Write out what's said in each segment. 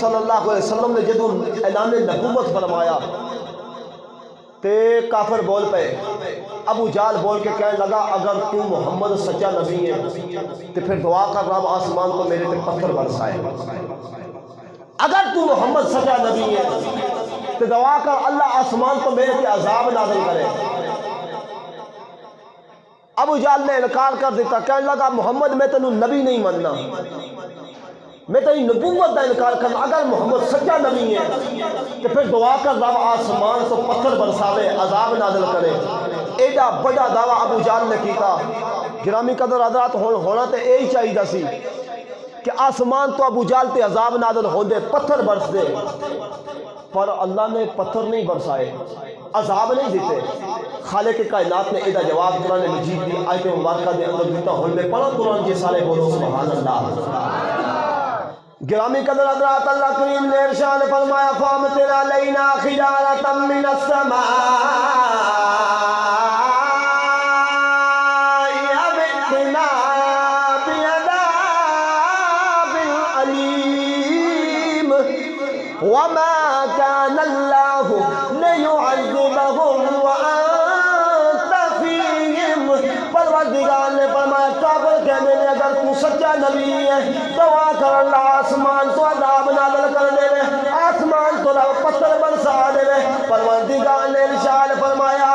صلی اللہ علیہ وسلم نے جدوں اعلان نبوت فرمایا تے کافر بول پے، ابو جہل بول کے کہنے لگا اگر تو محمد سچا نبی ہے تو پھر دعا کر رب آسمان کو میرے تے پتھر برسائے، اگر تو محمد سچا نبی ہے تو دعا کر اللہ آسمان کو میرے تے عذاب نازل کرے۔ ابو جہل نے انکار کر دیتا، کہنے لگا محمد میں تینوں نبی نہیں ماننا، میں تیری نبوت کا انکار کرنا، اگر محمد سچا نبی ہے تو پھر دعا کر رب آسمان تو پتھر برساوے عذاب نازل کرے۔ ایڈا بڑا دعویٰ ابو جہل نے کیتا۔ گرامی قدر حضرات ہونا تو یہی چاہیے سی کہ آسمان تو ابو جہل تے عذاب نازل ہو دے، پتھر برس دے، پر اللہ نے پتھر نہیں برسائے، عذاب نہیں دیتے۔ خالق کائنات نے ایڈا جواب قرآن مجید دی آیت مبارکہ دے اندر دیتا ہوں میں پڑھا قرآن کے سارے بولو سبحان اللہ۔ گرامی قدر حضرات اللہ کریم نے ارشاد فرمایا فامطر علینا حجارۃ من السماء ابئتنا بعذاب علیم وما كان اللہ لیعذبهم وانت فیہم۔ پروردگار نے فرمایا کافر کہنے لگے اگر تو سچا نبی ہے دعا کر اللہ آسمان تو عذاب نازل کر دے رہے، آسمان تو پتھر برسا دے رہے۔ پروردگار نے ارشاد فرمایا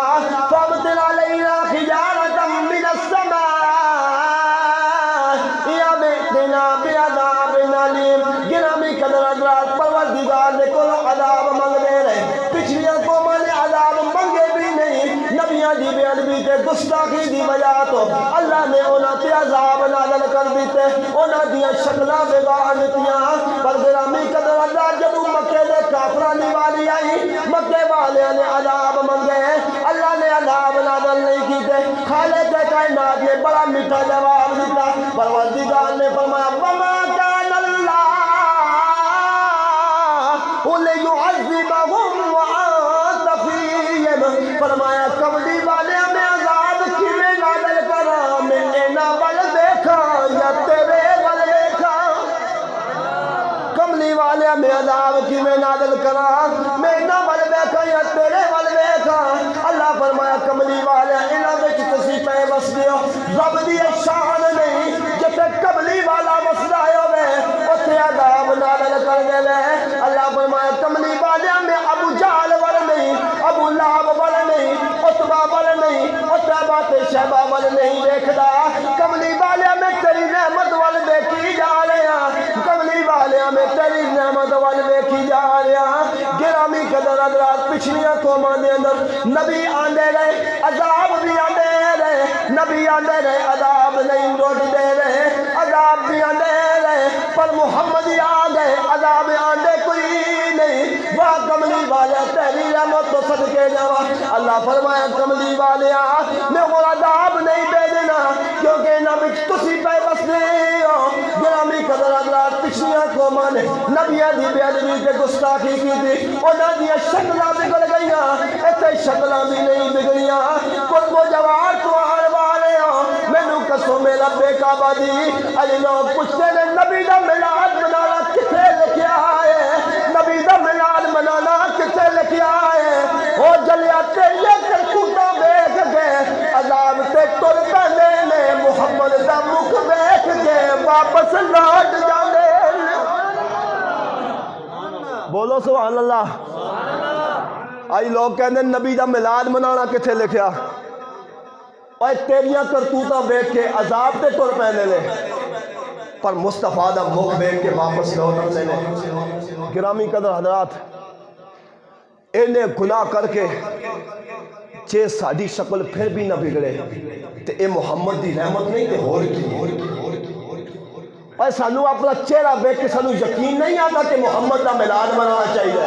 فامطر علینا حجارۃ من السماء یأتنا بعذاب علیم۔ گرامی قدر حضرات پروردگار نے کوئی عذاب منگ دے رہے، پچھلیاں قوموں نے عذاب منگے بھی نہیں، نبیاں دی بے ادبی تے گستاخی دی وجہ تو اللہ نے انہاں تے عذاب نازل کر دیتے، انہاں دیاں شکلاں بگاڑ دتیاں۔ پر گرامی قدر حضرات جب مکے دے کافراں دی والی آئی، مکے والیاں نے عذاب منگے، اللہ نے عذاب نازل نہیں کیتے۔ خالق کائنات نے بڑا میٹھا جواب دیتا، پروردگار نے فرمایا وما كان اللہ لیعذبهم وانت فیہم۔ فرمایا کملی والے میں عذاب کیویں نازل کرا، میں انہاں ول دیکھا یا تیرے ول دیکھا۔ کملی والے میں عذاب کیویں نازل کرا، میں انہاں ول دیکھا یا تیرے ول دیکھا۔ اللہ فرمایا کملی والے انہاں وچ تسی پے وس دیو، رب دی شان نہیں جتے کملی والا وسدا ہوے اوتھے عذاب نازل کر دے۔ اللہ فرمایا کملی والے میں ابو جہل ول نہیں، ابو لہب ول نہیں، عتبہ ول نہیں، عتبہ تے شیبہ ول نہیں دیکھدا، کملی والے میں تیری نعمت ول دیکھی جا رہا، کملی والے میں تیری نعمت ول دیکھی جا رہا۔ گرامی قدر حضرات پچھلیاں قوماں دے اندر نبی آندے رہے، عذاب بھی آندے رہے، نبی آندے رہے عذاب نہیں روٹ دے رہے، عذاب بھی آندے رہے، پر محمد آ گئے عذاب آندے کوئی نہیں۔ واہ کملی والے تیری رحمت تو صدقے جاوا۔ اللہ فرمایا کملی والے میں وہ عذاب نہیں بھیجنا کیونکہ نہ بچ تسی پہ بسدے ہو۔ گرامی قدر حضرات پچھلیاں قوماں نے نبیاں دی بے ادبی تے گستاخی کی تھی، انہاں دیاں شکلاں بگڑ گئیاں، ایتھے شکلاں بھی نہیں بگڑیاں۔ قرب و جوار تو آن والے ہو، مینوں قسم رب کعبہ دی اج لوگ پوچھتے نے نبی دا میلاد منانا کتھے لکھیا ہے، نبی دا میلاد منانا کتھے لکھیا ہے۔ او جلیا تیریاں کرتوتاں ویکھ کے عذاب تے تر پیندے نے، محمد دا مکھ ویکھ کے واپس لوٹ جاندے نے۔ بولو سبحان اللہ۔ آئی لوگ کہندے نبی دا میلاد منانا کتھے لکھیا، اور تیریاں کرتوتاں ویکھ کے عذاب تے تر پیندے نے، پر مصطفیٰ دا مکھ ویکھ کے واپس لوٹ آندے نے۔ گرامی قدر حضرات انہیں گناہ کر کے جے ساڈی شکل پھر بھی نہ بگڑے تے اے محمد دی رحمت نہیں تے ہور کی۔ اور سانو اپنا چہرہ دیکھ کے سانو یقین نہیں آتا کہ محمد دا میلاد منانا چاہیے۔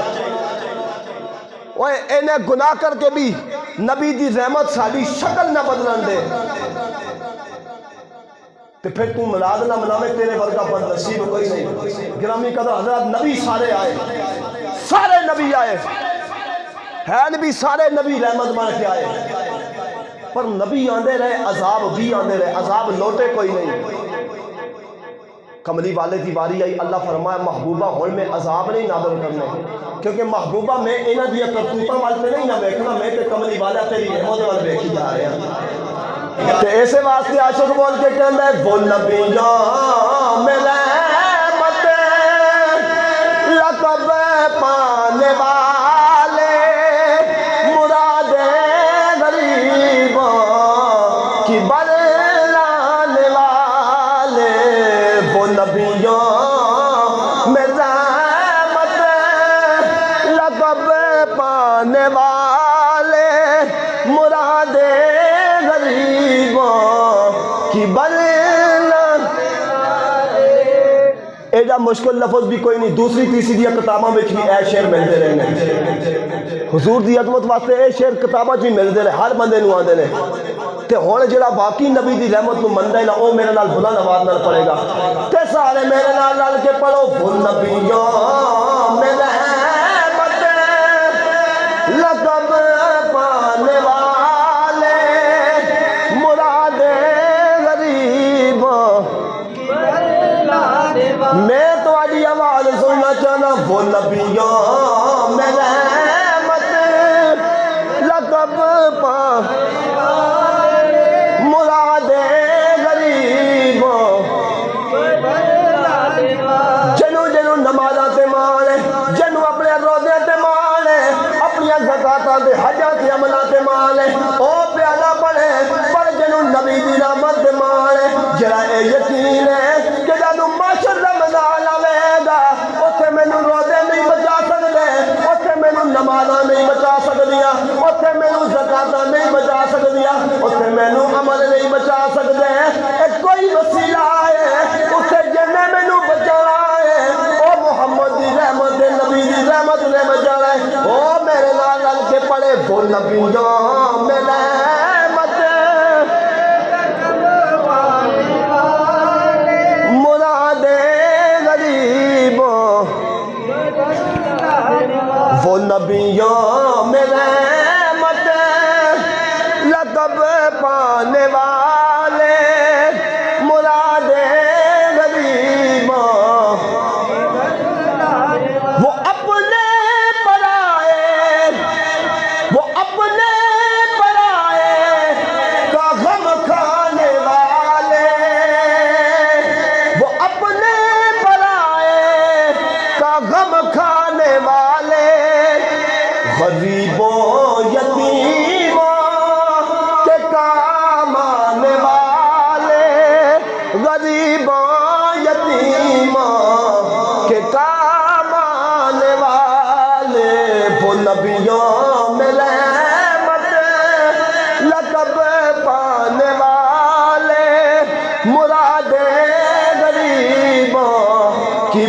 اور انہیں گناہ کر کے بھی نبی دی رحمت ساڈی شکل نہ بدلن دے تے پھر تو میلاد نہ مناوے، تیرے ورگا بد نصیب کوئی نہیں۔ گرامی قدر حضرات نبی سارے آئے، سارے نبی آئے ہے، نبی سارے نبی رحمت بن کے آئے، پر نبی آندے رہے عذاب بھی آندے رہے، عذاب لوٹے کوئی نہیں۔ کملی والے کی واری آئی، اللہ فرمایا محبوبہ ہوں میں عذاب نہیں نازل کرنے، کیونکہ محبوبہ میں انہاں دی کرتوتاں والے نہیں نہ ویکھنا، میں تے کملی والا تیری رحمت وال ویکھی جا رہے ہیں۔ تے ایسے واسطے عاشق بول کے کہندا ہے وہ نبیوں میں رحمت لقب پانے والے مراد غریبوں کی بلانے والے، وہ نبیوں میں رحمت لقب پانے والے مراد غریبوں کی بلانے، ایڈا مشکل لفظ بھی کوئی نہیں، دوسری تیسری دیا کتاباں میں بھی اے شعر ملتے رہنے، حضور دی عظمت واسطے اے شعر کتاباں بھی ملتے رہے، ہر بندے نو آندے نے، تے ہون جڑا واقعی نبی دی رحمت نو مندہ ہے نا، او میرے نال بلند آواز نال پڑھے گا، تے سارے میرے نال لال کے پڑھو وہ نبیوں میں رحمت لقب پانے والے مراد غریبوں، میں تو آجی آواز سننا چاہنا وہ نبیوں میں رحمت لقب پانے مراد غریبوں، جنو جنو نمازاں تے مانے، جنو اپنے روزے تے مانے، اپنی زکاتاں تے حجاں تے عملاں تے مانے، او پیالہ پڑھے پر جنو نبی دی رحمت تے مانے، جڑا اے یقین ہے کہ جانو معاشر رمضان آوے گا، اوتھے مینوں روزے نہیں بچا سکدے، اوتھے مینوں نمازاں نہیں بچا سکدیاں، اوتھے مینوں زکاتاں نہیں بچا سکدیاں، اوتھے مینوں عمل نہیں بچا سکدے، اے کوئی وسیلہ ہے اوتھے جنے مینوں بچانا ہے، او محمد دی رحمت دے نبی دی رحمت نے بچانا ہے، او میرے نال لل کے پڑھے وہ نبیوں میں رحمت مراد غریبوں، وہ نبیوں میں رحمت لقب پانے والے مراد غریبوں، وہ اپنے پرائے، وہ اپنے پرائے کا غم کھانے والے، وہ اپنے پرائے کا غم کھانے والے، غریبوں یتیموں کے کام آنے والے، غریبوں یتیموں کے کام آنے والے، وہ نبیوں میں رحمت لقب پانے والے مراد غریبوں کی